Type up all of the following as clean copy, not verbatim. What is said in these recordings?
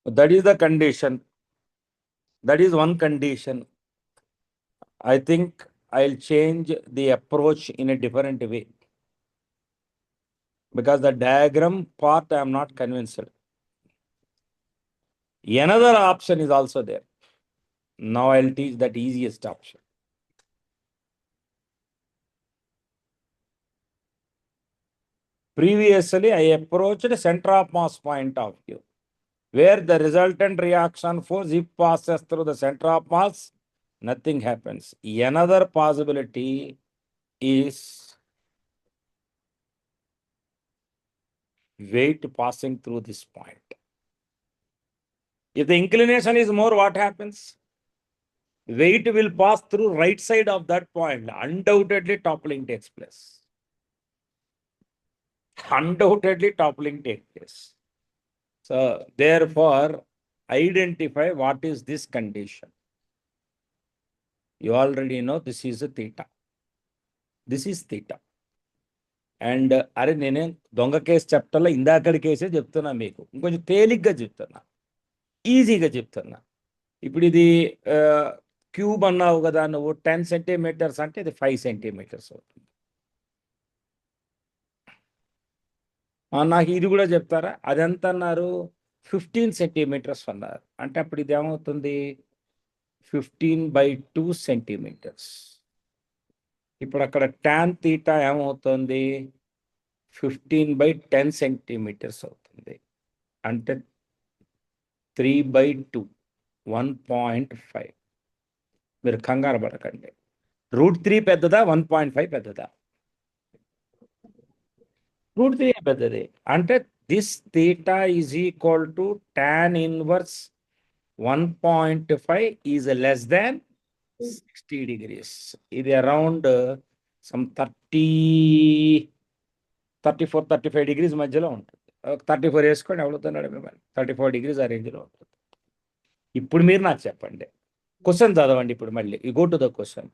That is the condition. That is one condition. I think I'll change the approach in a different way. Because the diagram part I am not convinced. Another option is also there. Now I'll teach that easiest option. Previously, I approached center of mass point of view, where the resultant reaction force, if passes through the center of mass, nothing happens. Another possibility is weight passing through this point. If the inclination is more, what happens? Weight will pass through right side of that point. Undoubtedly, toppling takes place. Undoubtedly, toppling takes place. So, therefore, identify what is this condition. You already know this is a theta. This is theta. And అరే నేనే దొంగ case చెప్తాలో ఇందాకడి కేసే చెప్తున్నా మీకు ఇంకొంచెం తేలిగ్గా చెప్తున్నా, ఈజీగా చెప్తున్నా. ఇప్పుడు ఇది క్యూబ్ అన్నావు కదా నువ్వు, 10 సెంటీమీటర్స్ అంటే ఇది 5 సెంటీమీటర్స్ అవుతుంది. నాకు ఇది కూడా చెప్తారా? అదెంత అన్నారు? 15 సెంటీమీటర్స్ అన్నారు. అంటే అప్పుడు ఇది ఏమవుతుంది? 15/2 సెంటీమీటర్స్. ఇప్పుడు అక్కడ ట్యాన్ తీటా ఏమవుతుంది? 15/10 సెంటీమీటర్స్ అవుతుంది. అంటే 3/2, 1.5. మీరు కంగారు పడకండి. √3 పెద్దదా, 1.5 పెద్దదా? √3 పెద్దది. అంటే this theta is equal to tan inverse 1.5 is less than 60 degrees. ఇది అరౌండ్ సమ్ 34-35 degrees మధ్యలో ఉంటుంది. 34 వేసుకోండి, ఎవడుతున్నాడు మిమ్మల్ని. 34 degrees ఆ రేంజ్లో ఉంటుంది. ఇప్పుడు మీరు నాకు చెప్పండి, క్వశ్చన్ చదవండి ఇప్పుడు మళ్ళీ. You go to the question.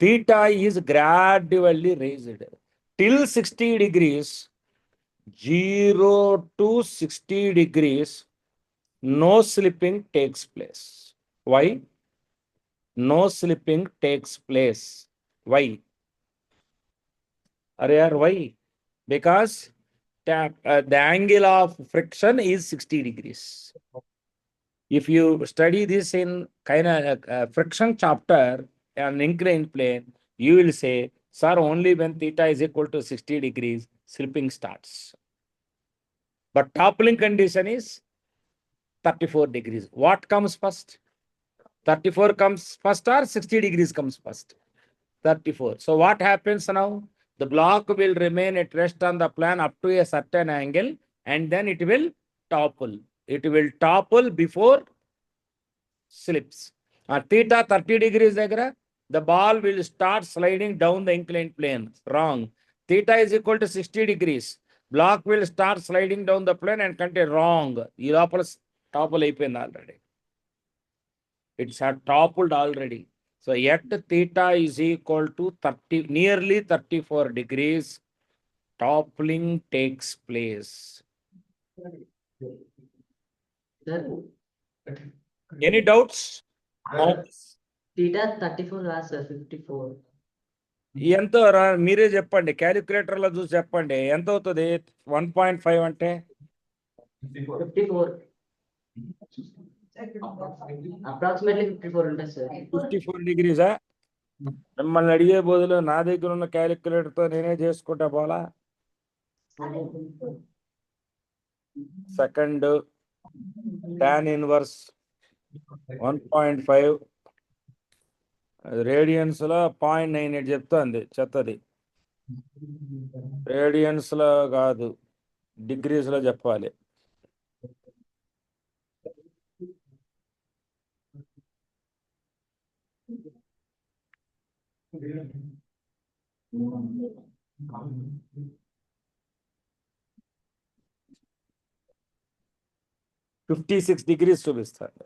Theta is gradually raised till 60 degrees. 0 to 60 degrees, no slipping takes place. Why? No slipping takes place. Why? Why? Because the angle of friction is 60 degrees. If you study this in kind of friction chapter on inclined plane, you will say, sir, only when theta is equal to 60 degrees, slipping starts. But toppling condition is 34 degrees. What comes first? 34 comes first or 60 degrees comes first? 34. So what happens now? The block will remain at rest on the plane up to a certain angle, and then it will topple. It will topple before slips. At theta 30 degrees, the ball will start sliding down the inclined plane. Wrong. Theta is equal to 60 degrees. Block will start sliding down the plane and contain. Wrong. ఈ లోపల topple అయిపోయింది already. It's toppled already. So yet theta is equal to nearly 34 degrees. Toppling takes place. Any doubts? Theta 34 రాదు sir, 54. ఎంత మీరే చెప్పండి, calculator లో చూసి చెప్పండి ఎంత అవుతుంది. 1.5 అంటే 54. అప్రాక్సిమేట్లీ 54 ఉంటుంది సార్. 54 degrees. మిమ్మల్ని అడిగే బదులు నా దగ్గర ఉన్న క్యాలిక్యులేటర్ తో నేనే చేసుకుంటా పోలా. సెకండ్ tan ఇన్వర్స్ 1.5 రేడియన్స్ లో 0.98 చెప్తుంది, చెత్తది. రేడియన్స్ లో కాదు, డిగ్రీస్ లో చెప్పాలి. $56 degrees చూపిస్తాను.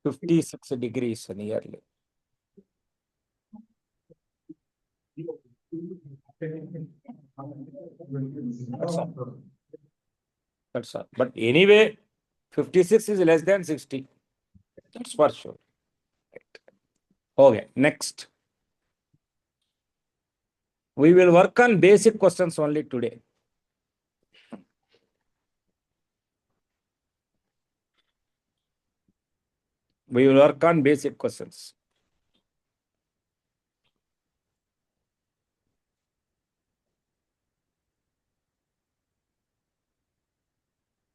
56 degrees nearly. That's all. But anyway, 56 is less than 60. That's for sure. Right. Okay, next. We will work on basic questions only today. We will work on basic questions.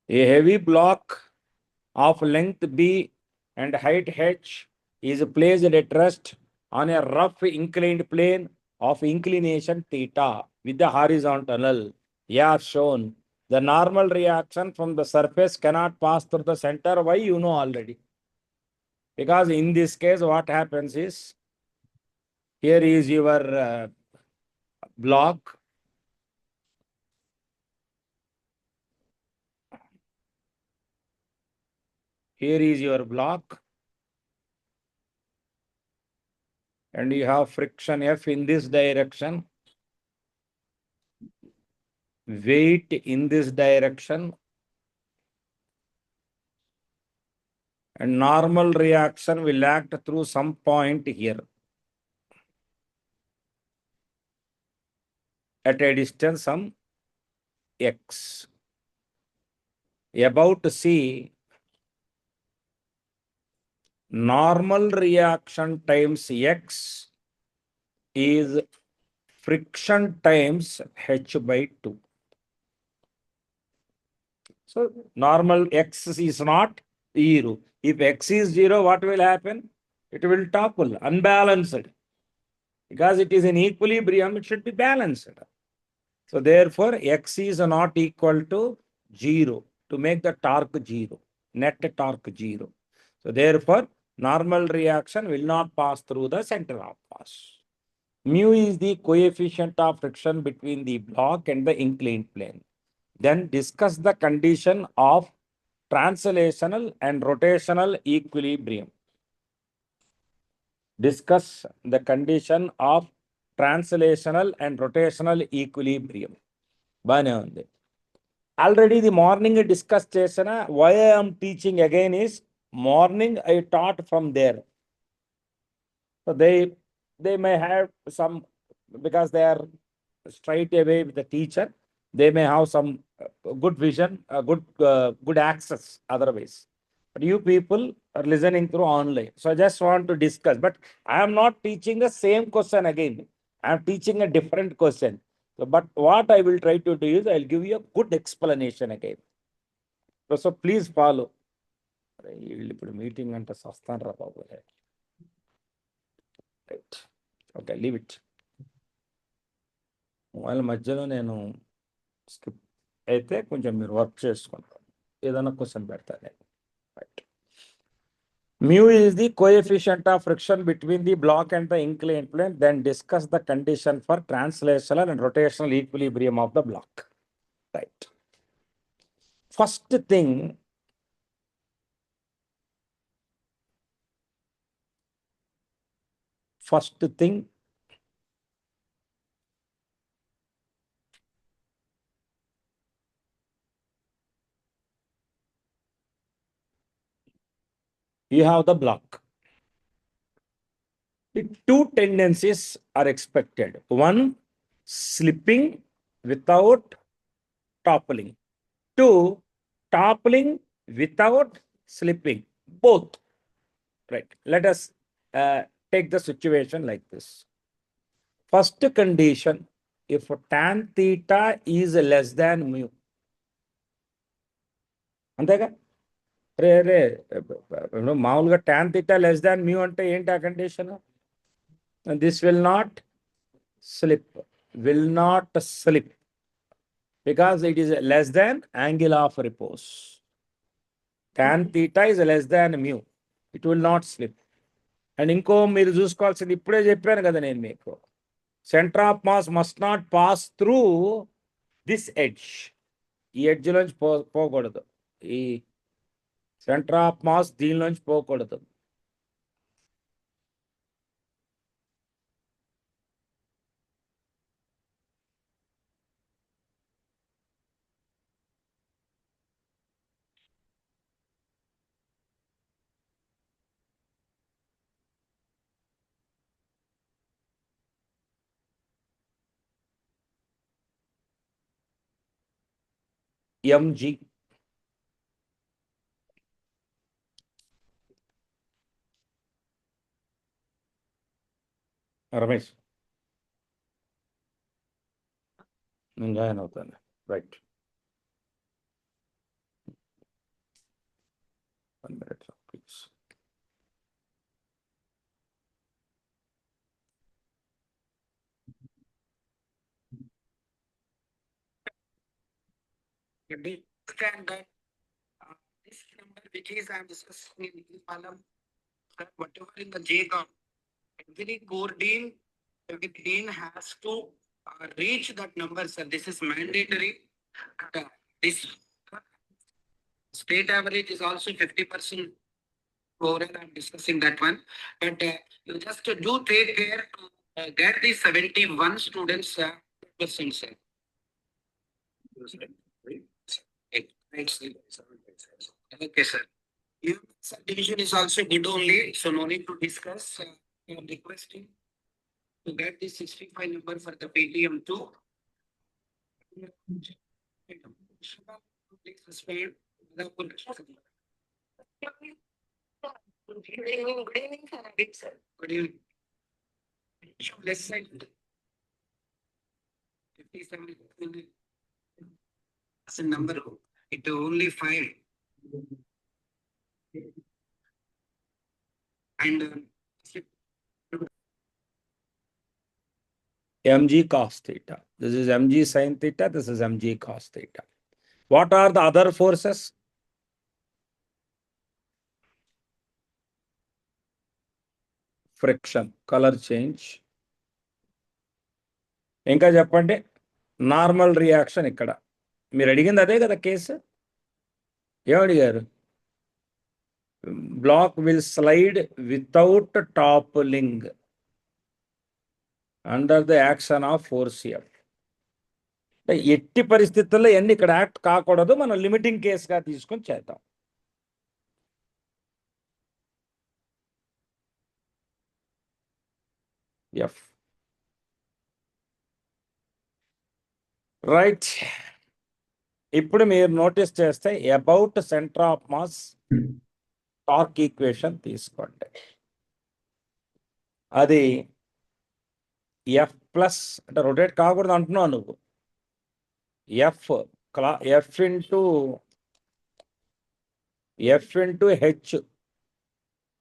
A heavy block of length B and height H is placed at rest on a rough inclined plane of inclination theta with the horizontal yeah shown. The normal reaction from the surface cannot pass through the center. Why? You know already. Because in this case, what happens is, here is your block. Here is your block. And you have friction F in this direction. Weight in this direction. And normal reaction will act through some point here at a distance some x. About C, normal reaction times x is friction times h by 2. So normal x is not 0. If x is 0, what will happen? It will topple, unbalanced. Because it is in equilibrium, it should be balanced. So therefore, x is not equal to 0 to make the torque 0, net torque 0. So therefore, normal reaction will not pass through the center of mass. Mu is the coefficient of friction between the block and the inclined plane. Then discuss the condition of translational and rotational equilibrium. Discuss the condition of translational and rotational equilibrium. Already the morning discussed chesana. Why I am teaching again is morning I taught from there. So they may have some, because they are straight away with the teacher, they may have some good vision, good access otherwise. But you people are listening through online. So I just want to discuss. But I am not teaching the same question again. I am teaching a different question. So, but what I will try to do is I will give you a good explanation again. So please follow. ఇప్పుడు meeting అంటే సస్తాను రా బాబు. Right, okay, leave it. వాళ్ళ మధ్యలో నేను skip అయితే కొంచెం మీరు వర్క్ చేసుకుంటారు. ఏదైనా క్వశ్చన్ పెడతాను నేను. Right. Mu is the coefficient of friction between the block and the inclined plane. Then discuss the condition for translational and rotational equilibrium of the block. Right. First thing, you have the block. The two tendencies are expected. One, slipping without toppling. Two, toppling without slipping. Both. Right. Let us take the situation like this. First condition, if tan theta is less than mu. అంతేగా? రే మామూలుగా tan theta less than mu అంటే ఏంటి ఆ condition? And this will not slip, because it is less than angle of repose. Tan theta is less than mu. It will not slip. And ఇంకో మీరు చూసుకోవాల్సింది ఇప్పుడే చెప్పాను కదా నేను మీకు, centre of mass must not pass through this edge. ఈ edge నుంచి పోకూడదు. ఈ సెంటర్ ఆఫ్ మాస్ దీనిలోంచి పోకూడదు. mg. రమేష్ నేను జాయిన్ అవుతాను. Right, 1 minute please. Understand that this number which is I am discussing in this column, whatever in the JCOM, every dean has to reach that number, sir. This is mandatory. This state average is also 50%. Overall, I'm discussing that one. But you just do take care to get the 71 students percent, sir. Okay, sir. Subdivision is also good only, so no need to discuss. I am requesting to get the 65 number for the PTM too. Please suspend. Good evening, sir. Good evening. Left side. 57 as a number, it only 5. And mg cos theta. This is mg sin theta. This is mg cos theta. What are the other forces? Friction, color change. ఇంకా చెప్పండి. Normal reaction ఇక్కడ మీరు అడిగింది అదే కదా case. ఏమడిగారు? Block will slide without toppling under the action of force F. అంటే ఎట్టి పరిస్థితుల్లో ఎన్ని ఇక్కడ యాక్ట్ కాకూడదు, మనం లిమిటింగ్ కేసుగా తీసుకొని చేద్దాం. F right. ఇప్పుడు మీరు నోటీస్ చేస్తే about centre of mass torque equation తీసుకోండి. అది ఎఫ్ ప్లస్ అంటే రొటేట్ కాకూడదు అంటున్నావు నువ్వు. F into H.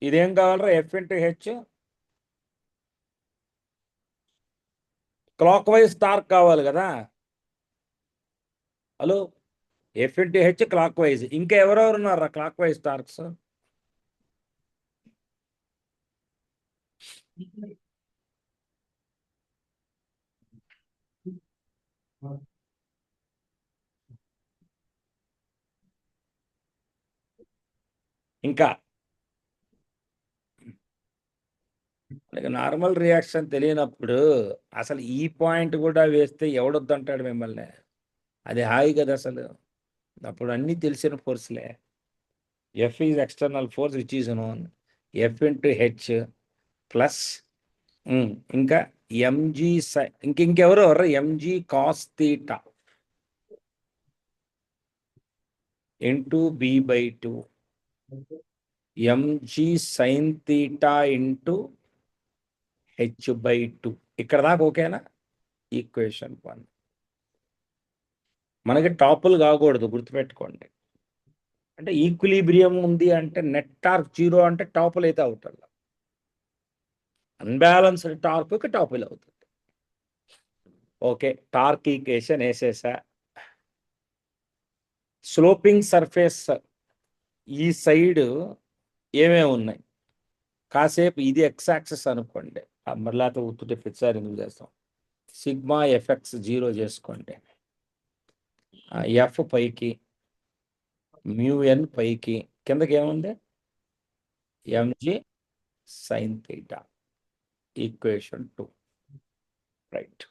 ఇదేం కావాలరా? F into H clock wise torque కావాలి కదా. Hello, F into H clock wise. ఇంకా ఎవరెవరు ఉన్నారా క్లాక్ వైజ్ టార్క్స్? ఇంకా నార్మల్ రియాక్షన్ తెలియనప్పుడు అసలు ఈ పాయింట్ కూడా వేస్తే ఎవడొద్దంటాడు మిమ్మల్ని? అది హాయి కదా అసలు. అప్పుడు అన్నీ తెలిసిన ఫోర్స్లే. F is external force which is known. F into H plus ఇంకా ఎంజీ ఇంకెవరు MG cos theta into b/2 MG sine theta into h/2. ఇక్కడ దాకా ఓకేనా? ఈక్వేషన్ 1. మనకి టాపులు కాకూడదు, గుర్తుపెట్టుకోండి. అంటే ఈక్విలిబ్రియం ఉంది అంటే నెట్ టార్క్ 0 అంటే టాపులు అయితే అవుతుంది. అన్బ్యాలెన్స్డ్ టార్క్కి టాపులు అవుతుంది. ఓకే, టార్క్ ఈక్వేషన్ వేసేసా. స్లోపింగ్ సర్ఫేస్ ఈ సైడ్ ఏమేమి ఉన్నాయి? కాసేపు ఇది ఎక్స్ యాక్సిస్ అనుకోండి, మరలాతో ఉత్తుటే ప్రతిసారి ఎందుకు చేస్తాం. సిగ్మా ఎఫ్ఎక్స్ 0 చేసుకోండి. ఎఫ్ పైకి, మ్యూఎన్ పైకి, కిందకి ఏముంది? MG sine theta equation 2. Right.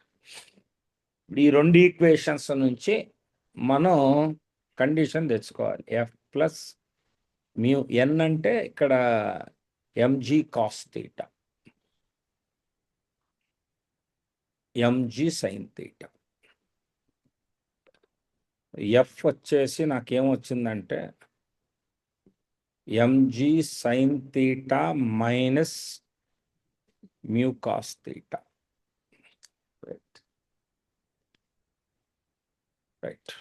ఈ 2 ఈక్వేషన్స్ నుంచి మనం కండిషన్ తెచ్చుకోవాలి. ఎఫ్ ప్లస్ మ్యూ ఎన్ అంటే ఇక్కడ MG cos theta, MG sine theta. F వచ్చేసి నాకేమొచ్చిందంటే MG sine theta minus mu cos theta. Right,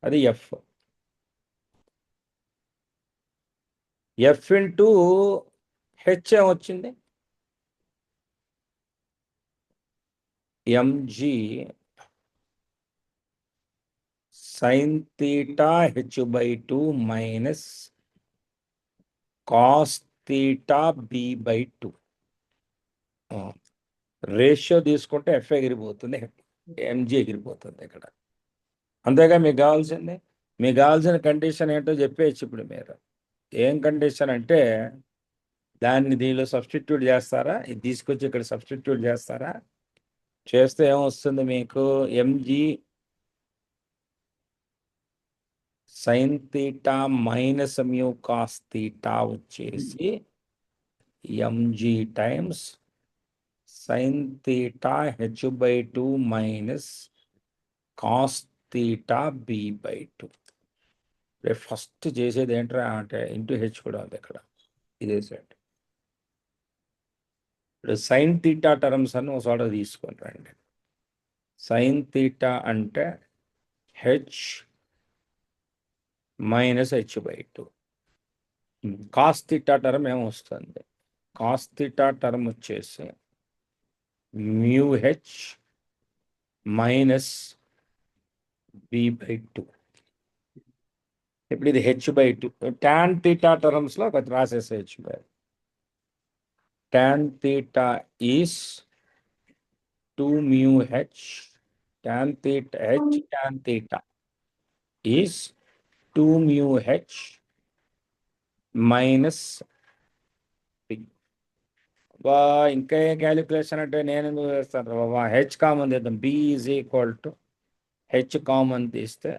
అది ఎఫ్. ఎఫ్ ఇంటూ హెచ్ ఏమొచ్చింది? MG sine theta h/2 minus cos theta b/2. Ratio తీసుకుంటే F ఎగిరిపోతుంది, MG ఎగిరిపోతుంది ఇక్కడ. అంతేగా మీకు కావాల్సింది. మీకు కావాల్సిన కండిషన్ ఏంటో చెప్పేయచ్చు ఇప్పుడు మీరు. ఏం కండిషన్ అంటే దాన్ని దీనిలో సబ్స్టిట్యూట్ చేస్తారా, ఇది తీసుకొచ్చి ఇక్కడ సబ్స్టిట్యూట్ చేస్తారా, చేస్తే ఏమొస్తుంది మీకు? MG sine theta minus mu cos theta వచ్చేసి MG times sine theta h/2 minus cos theta b/2. రేపు ఫస్ట్ చేసేది ఏంట్రా అంటే ఇంటూ హెచ్ కూడా ఉంది ఇక్కడ, ఇదే సెట్. ఇప్పుడు సైన్ తీటా టర్మ్స్ అని ఒక చోట తీసుకొని రండి. సైన్ తీటా అంటే H minus h/2. Cos theta term ఏమొస్తుంది? కాస్ తీటా టర్మ్ వచ్చేసి మ్యూ హెచ్ మైనస్ b/2. ఇప్పుడు ఇది h/2. టాన్ తీటా టర్మ్స్లో ఒకటి రాసేసేయచ్చు. Tan theta is 2 mu h. Tan theta h tan theta is 2 mu h minus p. ఇంకా ఏ calculation అంటే నేను ఎందుకు వేస్తాను? హెచ్ కామన్ తీద్దాం. b is equal to H common తీస్తే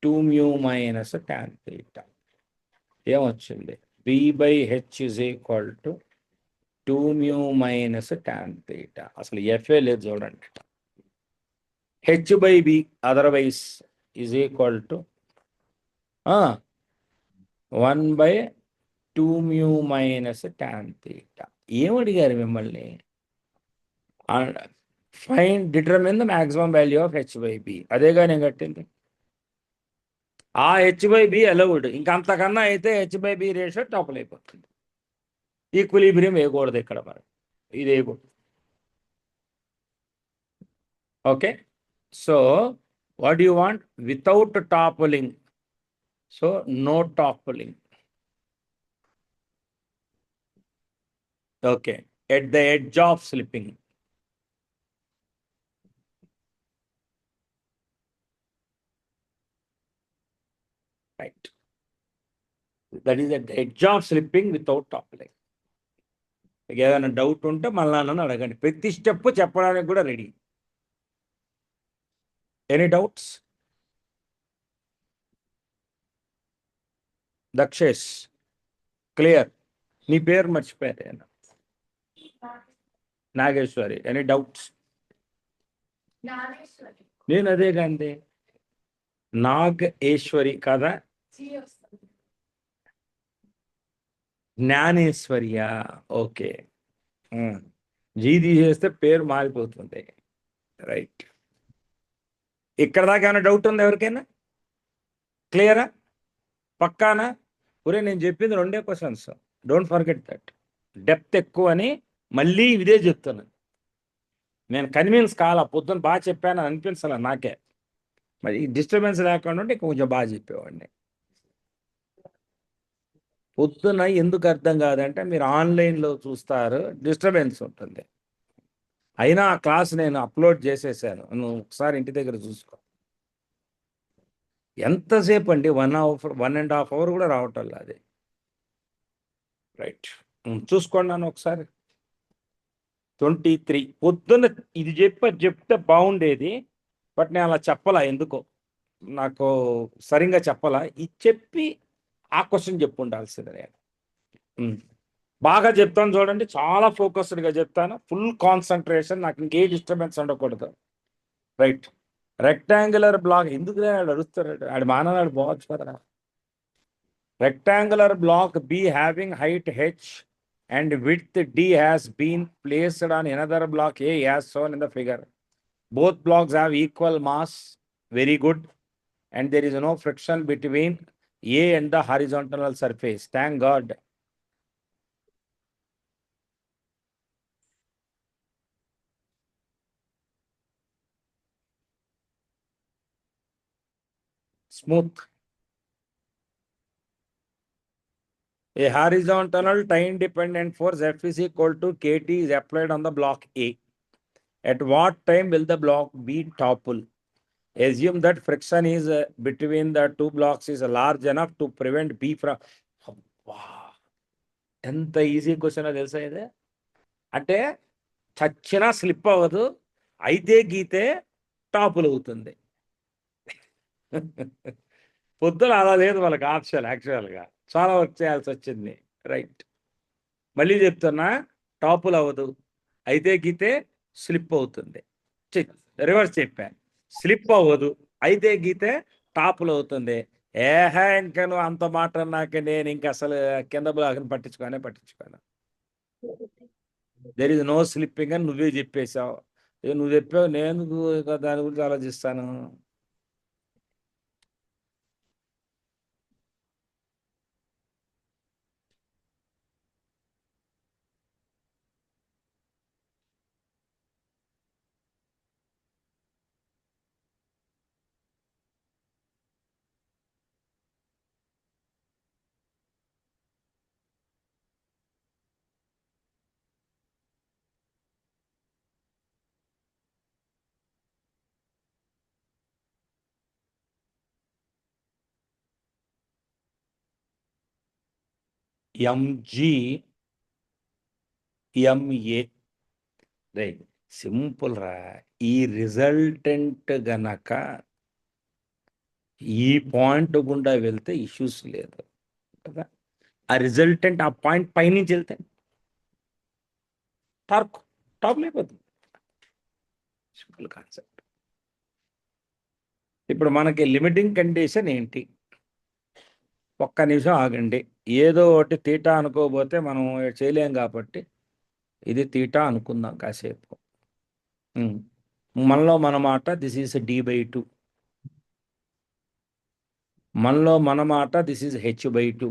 2 mu మైనస్ టాన్ తీటా ఏమొచ్చింది? b/h is equal to 2 mu minus tan theta. అసలు ఎఫ్ఏ లేదు చూడండి. h/b otherwise is equal to 1/2 mu minus tan theta. ఏమడిగారు మిమ్మల్ని? Find determine the maximum value of h/b. అదేగా నేను కట్టింది. ఆ h/b అలౌడ్. ఇంకా అంతకన్నా అయితే h/b రేషియో టాపుల్ అయిపోతుంది. ఈక్విలిబ్రియం వేయకూడదు ఇక్కడ మరి, ఇది వేయకూడదు. Okay, so what you want? Without toppling. So no toppling. Okay, at the edge of slipping. Right, that is at the edge of slipping without toppling. మీకు ఏదైనా డౌట్ ఉంటే మళ్ళా నన్ను అడగండి. ప్రతి స్టెప్ చెప్పడానికి కూడా ready. Any doubts? Dakshesh clear. నీ పేరు మర్చిపోయాను. నాగేశ్వరి. Any doubts? నేను అదే కాండి, నాగేశ్వరి కదా, జ్ఞానేశ్వర్య. ఓకే, జీ తీసేస్తే పేరు మారిపోతుంది. రైట్, ఇక్కడ దాకా ఏమైనా డౌట్ ఉందా ఎవరికైనా? క్లియరా? పక్కానా? ఒరే నేను చెప్పింది 2 questions, don't forget that. Depth ఎక్కువ అని మళ్ళీ ఇదే చెప్తున్నాను. నేను కన్విన్స్ కాలా, పొద్దున్న బాగా చెప్పాను అనిపించాల నాకే. మరి డిస్టర్బెన్స్ లేకుండా ఉంటే కొంచెం బాగా చెప్పేవాడిని. పొద్దున ఎందుకు అర్థం కాదంటే మీరు ఆన్లైన్లో చూస్తారు, డిస్టర్బెన్స్ ఉంటుంది. అయినా ఆ క్లాస్ నేను అప్లోడ్ చేసేసాను, నువ్వు ఒకసారి ఇంటి దగ్గర చూసుకో. ఎంతసేపు అండి? 1.5 hour కూడా రావటం అది. రైట్, చూసుకోండి నన్ను ఒకసారి. 23 పొద్దున్న ఇది చెప్తే బాగుండేది, బట్ నేను అలా చెప్పాలా, ఎందుకో నాకు సరిగ్గా చెప్పాలా. ఇది చెప్పి ఆ క్వశ్చన్ చెప్పు ఉండాల్సింది నేను. బాగా చెప్తాను చూడండి, చాలా ఫోకస్డ్గా చెప్తాను, ఫుల్ కాన్సన్ట్రేషన్, నాకు ఇంకే డిస్టర్బెన్స్ ఉండకూడదు. రైట్, రెక్టాంగులర్ బ్లాక్ ఎందుకు అడుగుతాడు, ఆడు మానవాడు పోవచ్చు కదా. Rectangular block B having height h and width d has been placed on another block A as shown in the figure. Both blocks have equal mass. Very good. And there is no friction between A and the horizontal surface. Thank God. Smooth. A horizontal time-dependent force F is equal to KT is applied on the block A. At what time will the block B topple? Assume that friction is between the two blocks is large enough to prevent B from. ఎంత easy question తెలుసా ఇది. అంటే చచ్చినా slip అవ్వదు, అయితే గీతే టాపులు అవుతుంది. పొద్దున అలా లేదు వాళ్ళకి ఆప్షన్. యాక్చువల్గా చాలా వర్క్ చేయాల్సి వచ్చింది. రైట్, మళ్ళీ చెప్తున్నా, టాపులు అవ్వదు, అయితే గీతే స్లిప్ అవుతుంది. రివర్స్ చెప్పాను, స్లిప్ అవ్వదు, అయితే గీతే టాపులు అవుతుంది. ఏహే ఇంకా నువ్వు అంత మాట నాకే, నేను ఇంకా అసలు కింద బ్లాక్ని పట్టించుకోను. దెర్ ఇస్ నో స్లిప్పింగ్ అని నువ్వే చెప్పేశావు. నువ్వు చెప్పావు, నేను దాని గురించి ఆలోచిస్తాను. ఎంజీ ఎంఏ రైట్, సింపుల్ రా. ఈ రిజల్టెంట్ గనక ఈ పాయింట్ గుండా వెళ్తే ఇష్యూస్ లేదు కదా. ఆ రిజల్టెంట్ ఆ పాయింట్ పైనుంచి వెళ్తే టాప్ అయిపోతుంది. Simple concept. ఇప్పుడు మనకి లిమిటింగ్ కండిషన్ ఏంటి? ఒక్క నిమిషం ఆగండి. ఏదో ఒకటి తీటా అనుకోకపోతే మనం చేయలేం కాబట్టి ఇది తీటా అనుకుందాం కాసేపు. మనలో మన మాట దిస్ ఈస్ D/2. మనలో మన మాట దిస్ ఈజ్ H/2.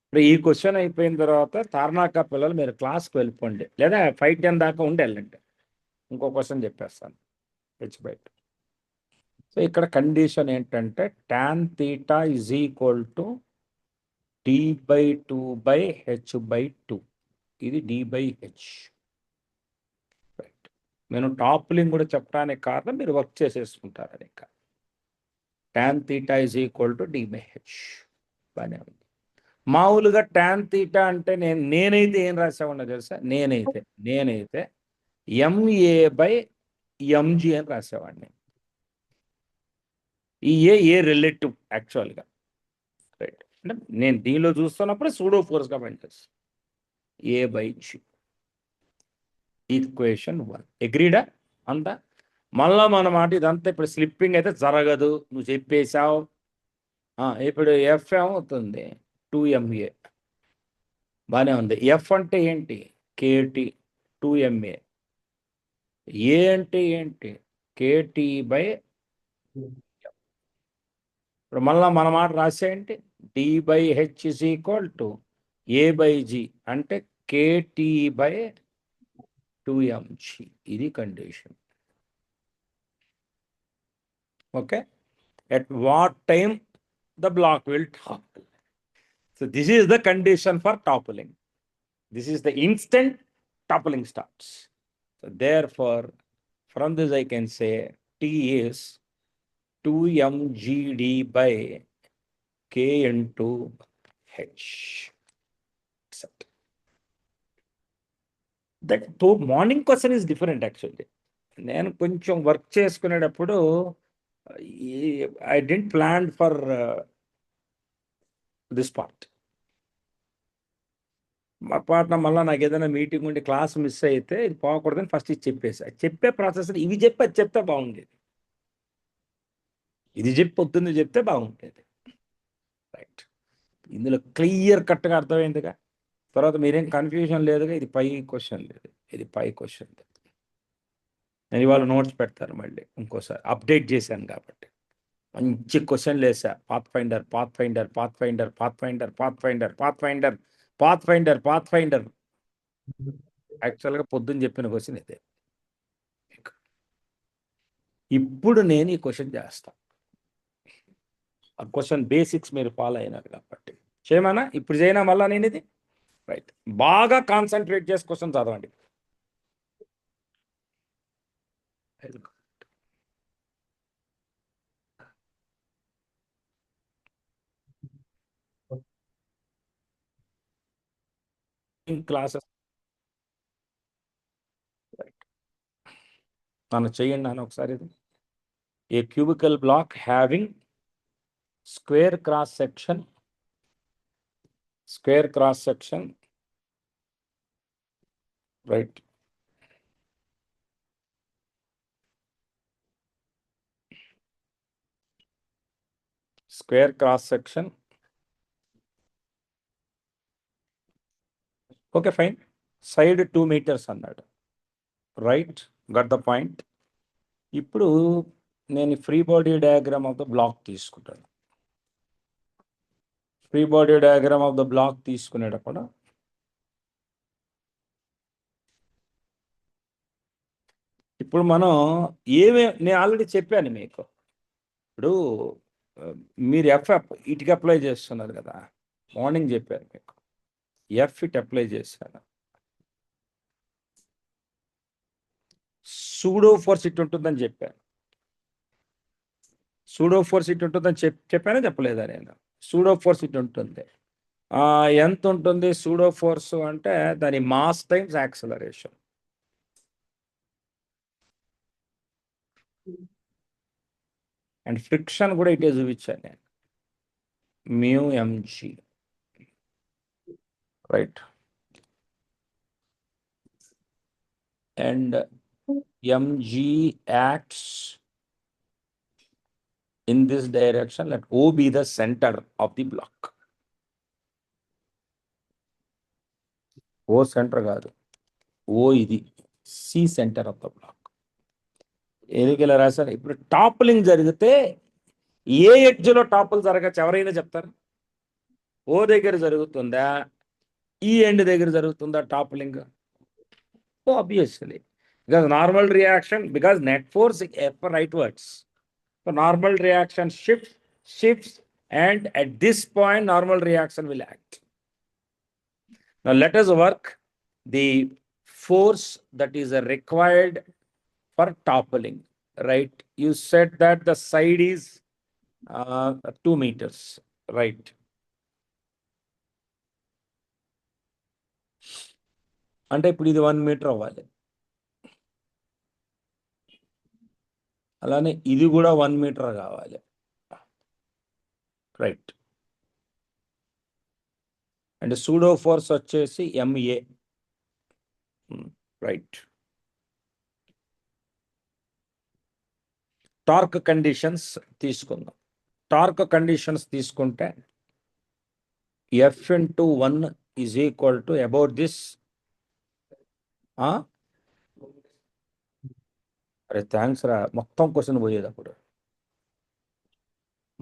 ఇప్పుడు ఈ క్వశ్చన్ అయిపోయిన తర్వాత తార్నాక పిల్లలు మీరు క్లాస్కి వెళ్ళిపోండి, లేదా 5-10 దాకా ఉండి వెళ్ళండి. ఇంకో క్వశ్చన్ చెప్పేస్తాను, H/2. సో ఇక్కడ కండిషన్ ఏంటంటే tan θ is equal to D/2/H/2. ఇది D/H. రైట్, నేను టాప్లింగ్ కూడా చెప్పడానికి కారణం మీరు వర్క్ చేసేసుకుంటారు. ఇంకా tan θ is equal to D/H. బాగానే ఉంది. మామూలుగా tan θ అంటే నేనైతే ఏం రాసామన్నా తెలుసా? నేనైతే MA/mg అని రాసేవాడిని. ఈ ఏ రిలేటివ్ యాక్చువల్గా. రైట్, అంటే నేను దీనిలో చూస్తున్నప్పుడు సూడో ఫోర్స్గా పనిచేస్తాను. A/g equation 1. అగ్రీడా అంతా? మళ్ళా మన మాట ఇదంతా ఇప్పుడు స్లిప్పింగ్ అయితే జరగదు, నువ్వు చెప్పేశావు. ఇప్పుడు ఎఫ్ ఏమవుతుంది? 2MA. బాగానే ఉంది. ఎఫ్ అంటే ఏంటి? KT 2MA. ఏ అంటే ఏంటి? KT/. ఇప్పుడు మళ్ళా మన మాట రాసేయండి. D/H is equal to A/g అంటే KT/2mg. ఇది condition. Okay, at what time the block will topple. So this is the condition for toppling. This is the instant toppling starts. So therefore, from this I can say T is 2mgd/k into h. That morning question is different actually. నేను కొంచెం work చేసుకునేటప్పుడు I didn't plan for this part. మా partner మళ్ళీ నాకు ఏదైనా meeting ఉండి class miss అయితే ఇది పోకూడదని ఫస్ట్ ఇది చెప్పేసి చెప్పే ప్రాసెస్ ఇవి చెప్పి అది చెప్తే బాగుండేది. ఇది చెప్పి పొద్దున్న చెప్తే బాగుండేది. రైట్, ఇందులో క్లియర్ కట్గా అర్థమైందిగా. తర్వాత మీరేం కన్ఫ్యూజన్ లేదుగా. ఇది పై క్వశ్చన్ లేదు, ఇది పై క్వశ్చన్ లేదు. నేను ఇవాళ నోట్స్ పెడతాను మళ్ళీ ఇంకోసారి, అప్డేట్ చేశాను కాబట్టి. మంచి క్వశ్చన్లు వేసా. Path finder, path finder, path finder, path finder, path finder, path finder, path finder, path finder. యాక్చువల్గా పొద్దున్న చెప్పిన క్వశ్చన్ ఇదే. ఇప్పుడు నేను ఈ క్వశ్చన్ చేస్తా. ఆ క్వశ్చన్ బేసిక్స్ మీరు ఫాలో అయినారు కాబట్టి చేయమన్నా. ఇప్పుడు చేయనా మళ్ళా నేను ఇది. రైట్, బాగా కాన్సన్ట్రేట్ చేసి క్వశ్చన్ చదవండి. క్లాసెస్ నన్ను చేయండి నాన్న ఒకసారి. ఇది a cubical block having square cross section, right, square cross section. Okay fine, side 2 meters అన్నాడు. Right, got the point. ఇప్పుడు నేను free body diagram of the block తీసుకుంటాను. Free body diagram of the block తీసుకునేటప్పుడు ఇప్పుడు మనం నేను already చెప్పాను మీకు. ఇప్పుడు మీరు ఎఫ్ ఇటుకి అప్లై చేస్తున్నారు కదా, మార్నింగ్ చెప్పాను మీకు. ఎఫ్ ఇట్ అప్లై చేశాను. సూడో ఫోర్స్ ఇట్ ఉంటుందని చెప్పాను. సూడో ఫోర్స్ ఇట్ ఉంటుందని చెప్పానా చెప్పలేదా నేను? సూడో ఫోర్స్ ఇట్ ఉంటుంది. ఎంత ఉంటుంది సూడో ఫోర్స్ అంటే దాని mass times acceleration. And friction కూడా ఇటే చూపించాను నేను, mu MG. Right, and MG acts in this direction, let O be the center of the block. O center కాదు, O ఇది C center of the block. ఎందుకు ఇలా రాశారు? ఇప్పుడు టాప్లింగ్ జరిగితే ఏ ఎడ్జ్లో టాపుల్ జరగచ్చు ఎవరైనా చెప్తారు? O దగ్గర జరుగుతుందా, ఈ ఎండ్ దగ్గర జరుగుతుందా టాప్లింగ్? Obviously, because normal reaction, because net force F rightwards. So normal reaction shifts, and at this point normal reaction will act. Now let us work the force that is required for toppling. Right, you said that the side is 2 meters, right? అంటే ఇప్పుడు ఇది 1 meter అవ్వాలి, అలానే ఇది కూడా 1 meter కావాలి. Right, and pseudo force వచ్చేసి MA. Right, torque conditions తీసుకుందాం. టార్క్ కండిషన్స్ తీసుకుంటే F into 1 is equal to about this. అరే థ్యాంక్స్ రా, మొత్తం క్వశ్చన్ పోయేది అప్పుడు,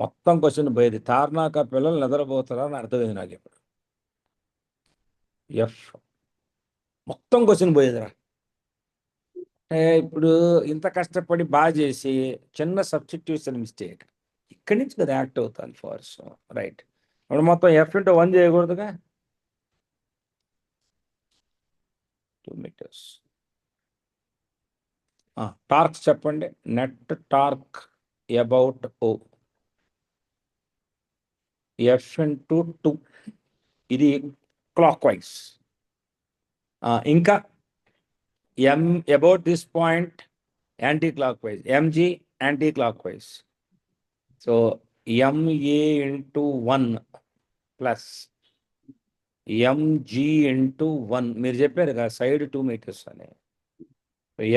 మొత్తం క్వశ్చన్ పోయేది. తార్నాక పిల్లలు నిద్రపోతారా అని అర్థమైంది నాకు ఇప్పుడు. ఎఫ్ మొత్తం క్వశ్చన్ పోయేదిరా. ఇప్పుడు ఇంత కష్టపడి బాగా చేసి చిన్న సబ్స్టిట్యూషన్ మిస్టేక్ ఇక్కడి నుంచి కదా యాక్ట్ అవుతాను ఫోర్స్. రైట్, ఇప్పుడు మొత్తం F into 1 చేయకూడదుగా. 2 meters. టార్క్స్ చెప్పండి. Net torque about O, F into 2, ఇది క్లాక్ వైజ్. ఇంకా M about this point anti-clockwise, MG anti-clockwise. So MA into 1 plus MG into 1 మీరు చెప్పారు కదా సైడ్ 2 మీటర్స్ అని.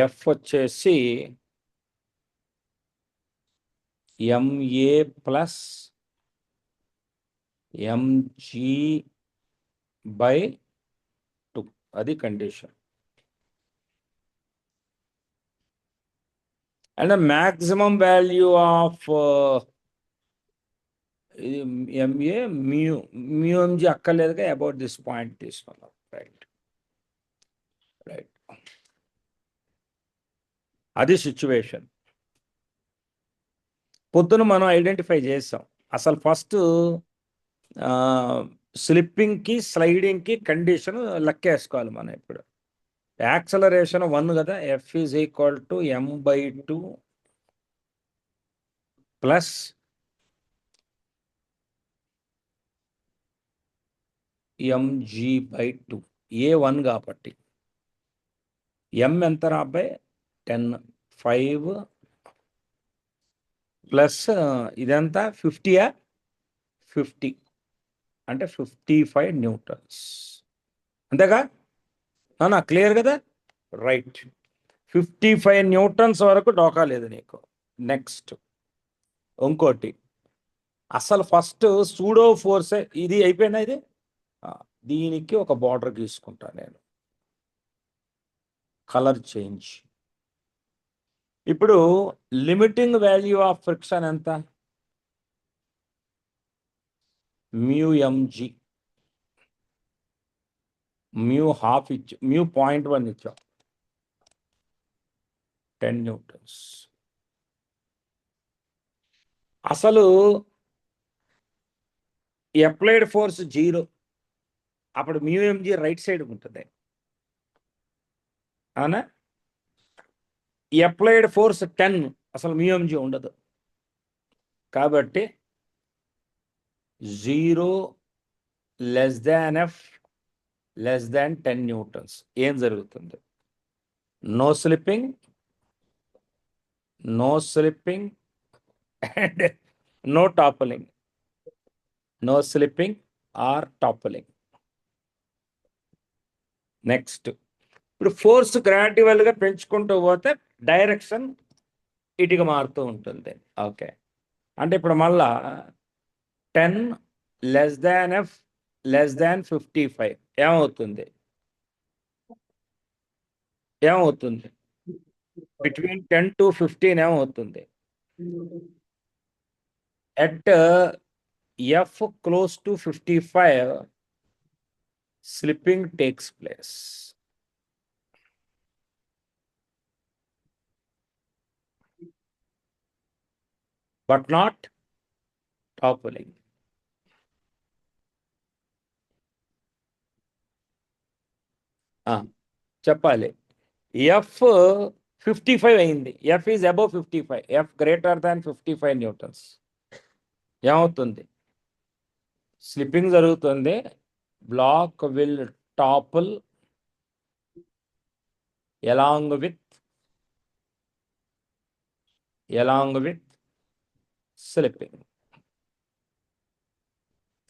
ఎఫ్ వచ్చేసి ఎంఏ ప్లస్ ఎంజీ బై 2, అది condition. And the maximum value of MA mu MG అక్కర్లేదుగా, about this point తీసుకున్నాం. Right right, అది situation. పొద్దున మనం ఐడెంటిఫై చేసాం. అసలు ఫస్ట్ స్లిప్పింగ్కి స్లైడింగ్కి కండిషన్ లెక్కేసుకోవాలి మనం. ఇప్పుడు యాక్సలరేషన్ 1 కదా, F is equal to m/2 plus mg/2, A1 కాబట్టి. m ఎంత రాబాయ్ 10, 5 ప్లస్ ఇదంతా 50యా 50 అంటే 55 న్యూటన్స్, అంతేగా? నా క్లియర్ కదా? రైట్, 55 న్యూటన్స్ వరకు డోకా లేదు నీకు. నెక్స్ట్ ఇంకోటి, అసలు ఫస్ట్ సూడో ఫోర్స్ ఇది అయిపోయినా, ఇది దీనికి ఒక బార్డర్ గీసుకుంటా నేను, కలర్ చేంజ్. ఇప్పుడు లిమిటింగ్ వాల్యూ ఆఫ్ ఫ్రిక్షన్ ఎంత? మ్యూఎంజీ, మ్యూ హాఫ్ ఇచ్చు, మ్యూ 0.1 ఇచ్చాం, 10 న్యూటన్స్. అసలు అప్లైడ్ ఫోర్స్ 0, అప్పుడు మ్యూఎంజీ రైట్ సైడ్ ఉంటుంది, అవునా? అప్లైడ్ ఫోర్స్ 10, అసలు మ్యూఎంజీ ఉండదు. కాబట్టి 0 less than F less than 10 newtons. ఏం జరుగుతుంది? No slipping, no slipping and no toppling, no slipping or toppling. Next, ఇప్పుడు ఫోర్స్ గ్రాడ్యువల్గా పెంచుకుంటూ పోతే డైరెక్షన్ ఇటుగా మారుతూ ఉంటుంది. ఓకే, అంటే ఇప్పుడు మళ్ళా 10 less than F less than 55 ఏమవుతుంది? ఏమవుతుంది? బిట్వీన్ 10 to 15 ఏమవుతుంది? At F close to 55 slipping takes place. But not toppling. చెప్పాలి. ఎఫ్ 55 అయింది, F is above 55, F greater than 55 newtons. ఏమవుతుంది? స్లిప్పింగ్ జరుగుతుంది, block will topple along with slipping.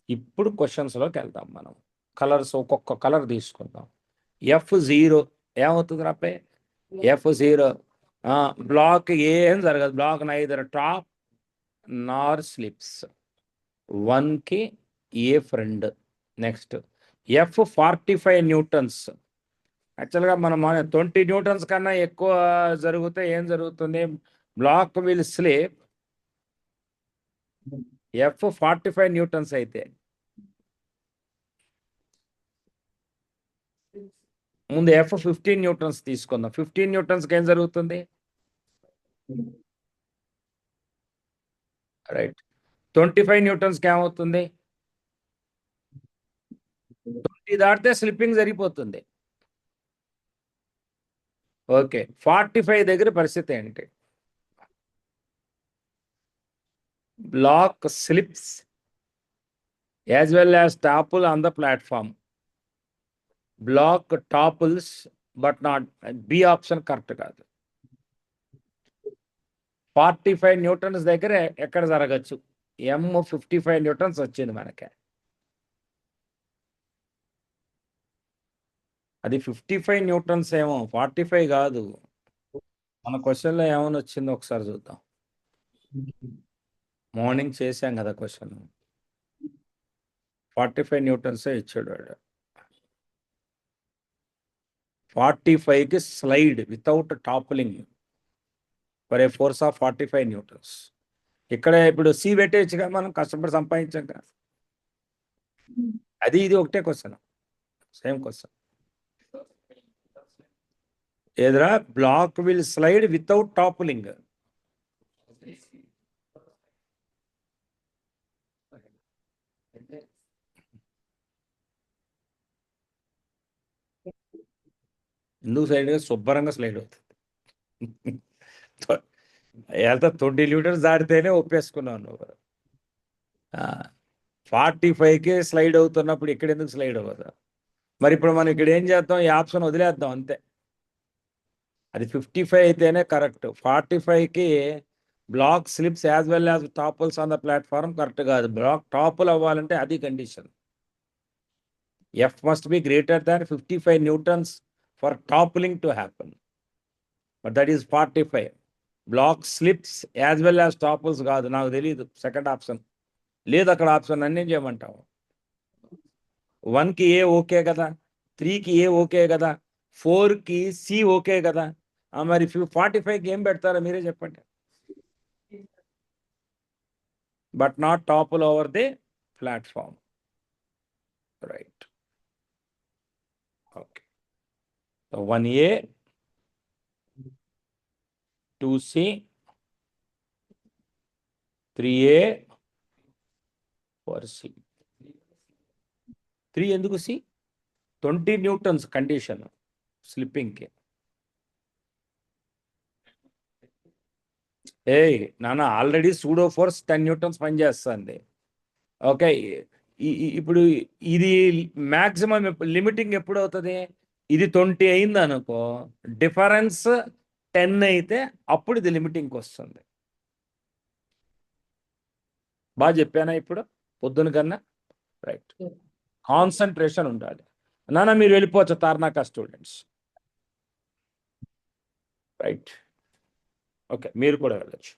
ఇప్పుడు క్వశ్చన్స్లోకి వెళ్దాం మనం. కలర్స్ ఒక్కొక్క కలర్ తీసుకుందాం. F0 ఏమవుతుంది రాపే? F0 బ్లాక్ ఏం జరగదు, బ్లాక్ నైదర్ టాప్ నార్ స్లిప్స్. 1కి ఏ ఫ్రెండ్. Next F45 Newton's. యాక్చువల్గా మనం 20 న్యూటన్స్ కన్నా ఎక్కువ జరిగితే ఏం జరుగుతుంది? Block will slip. F45 Newton's అయితే ముందు F15 న్యూటన్స్ తీసుకుందాం. 15 న్యూటన్స్కి ఏం జరుగుతుంది? రైట్, 25 న్యూటన్స్కి ఏమవుతుంది? 20 దాటితే స్లిప్పింగ్ జరిగిపోతుంది. ఓకే, 45 దగ్గర పరిస్థితి ఏంటి? Block slips as well as topple on the platform. Block topples but not, B option correct కాదు. 45 న్యూటన్స్ దగ్గర ఎక్కడ జరగచ్చు? M 55 న్యూటన్స్ వచ్చింది మనకి. అది 55 న్యూటన్స్ ఏమో 45 కాదు. మన క్వశ్చన్లో ఏమని వచ్చిందో ఒకసారి చూద్దాం. మార్నింగ్ చేశాం కదా క్వశ్చన్. 45 న్యూటన్సే ఇచ్చాడు వాడు. 45కి slide without toppling for a force of 45 newtons. ఇక్కడ ఇప్పుడు సి పెట్టేయచ్చుగా, మనం కష్టపడి సంపాదించాం కదా. అది ఇది ఒకటే క్వశ్చన్, సేమ్ క్వశ్చన్. ఏదరా block will slide without toppling. ఎందుకు స్లైడ్గా శుభ్రంగా స్లైడ్ అవుతుంది. ఎంత 20 లీటర్స్ దాటితేనే ఒప్పేసుకున్నావు నువ్వు. 45కే స్లైడ్ అవుతున్నప్పుడు ఇక్కడ ఎందుకు స్లైడ్ అవ్వదు? మరి ఇప్పుడు మనం ఇక్కడ ఏం చేద్దాం, ఈ ఆప్షన్ వదిలేద్దాం అంతే. అది 55 అయితేనే కరెక్ట్. 45కి block slips as well as topples on the platform correct కాదు. బ్లాక్ టాపుల్ అవ్వాలంటే అది condition. F must be greater than 55 newtons for toppling to happen. But that is 45. Block slips as well as topples కాదు. నాకు తెలియదు second option లేదు అక్కడ. Option అన్నీ చేయమంటావు. 1కి ఏ ఓకే కదా, 3కి ఏ ఓకే కదా, 4కి సి ఓకే కదా. మరి 45కి ఏం పెడతారో మీరే చెప్పండి. But not topple over the platform. Right. Okay. 1A, 2C, 3A, 4C. 3 ఎందుకు సి? 20 న్యూటన్స్ కండిషన్ స్లిప్పింగ్కి. నాన్న ఆల్రెడీ సూడో ఫోర్స్ 10 న్యూటన్స్ పనిచేస్తుంది. ఓకే. ఇప్పుడు ఇది మ్యాక్సిమం లిమిటింగ్ ఎప్పుడు అవుతుంది? ఇది 20 అయింది అనుకో, డిఫరెన్స్ 10 అయితే అప్పుడు ఇది లిమిటింగ్కి వస్తుంది. బాగా చెప్పానా ఇప్పుడు పొద్దున కన్నా? రైట్. కాన్సన్ట్రేషన్ ఉండాలి. నాన్న మీరు వెళ్ళిపోవచ్చు తార్నాక స్టూడెంట్స్. రైట్. ఓకే, మీరు కూడా వెళ్ళచ్చు.